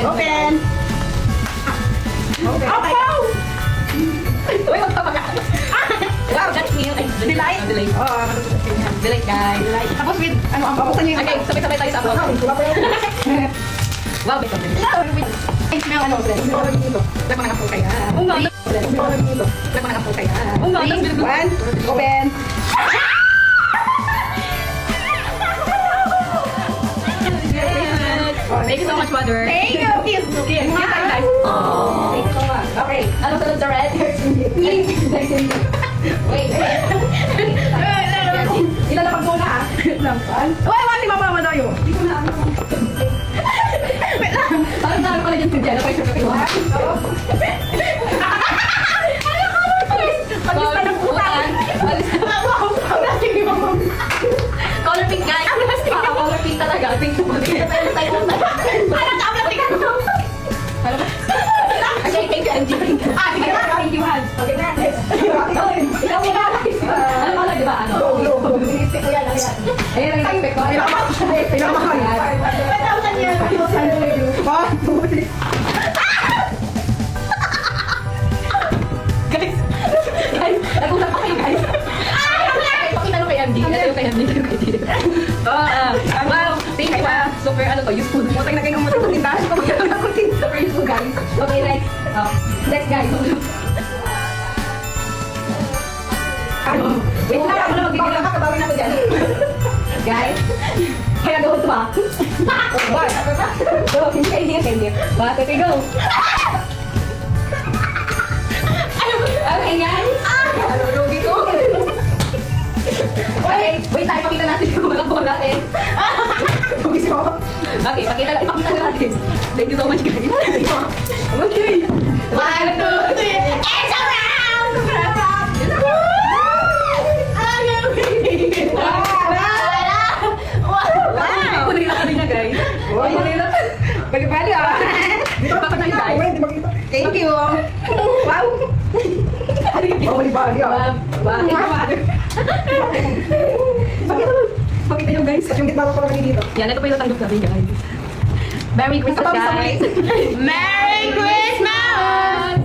Open! Open! Open! Uy, magpapaka. Wow, that's new. Ay, Delight? Delight. Oo, Delight, guys. delight. Tapos with, ano, ang pabusan niyo yung... Okay, sabay-sabay tayo sa upload. Wow, may compliment. Ay, may ano, Lag mga kapong kaya. Unga, lag mga kapong kaya. Unga, Three, tas bilog. one, open! Thank you so much, mother. Thank you! Kiss! Kiss. Kiss tayo, guys. Thank you so much. Okay. Ano sunod sa red? Wait. Ilalapag mo na, ah. Uy, wati mama tayo. Parang namin pala dyan si Jenna. Pwede siya kapiwa. Pag-is pa ng putan. Wow! Ang lasing ni mama. Color pink, guys. Color pink talaga. Pink to pink. Parang ka-uploading ka mo. Okay, thank you, MG. Ah, sige na. Thank you, Han. Okay na. Ikaw muna. Ano pala, di ba? Ano? Sinistik ko yan. Ayun ang expect ko. Pinamahal. 1,000 yan. 1,000. Guys, nag-usap pa kayo, guys. Pakita nyo kay MD. Ito yung kay MD. Wow, thank you, super, ano to, useful. Mutay na kayo ng mutay. Tindahan ko. Super useful, guys. Okay, next. Next, guys. Wait lang, ako na magbibilang. Kakabawin ako dyan. Guys, kaya go to ba? What? Go, hindi. But, okay, go. Okay, guys. Ano, lugi ko? Okay, wait tayo, pakita natin yung mga buwan natin. Lugi ko. Okay, ipakita natin. Thank you so much, guys. Okay. 1, 2, 3, It's a round! Wow! Kunin na kanina, guys. Kunin na. Bali-bali, ah. Dito pa tayo, guys. Thank you. Wow. Oh, bali-bali, ah. Pakita nyo, guys. Yung gitna ko pala dito. Yan, ito pa yung natanggap natin, guys. Merry Christmas, Ito pa, guys! Merry Christmas!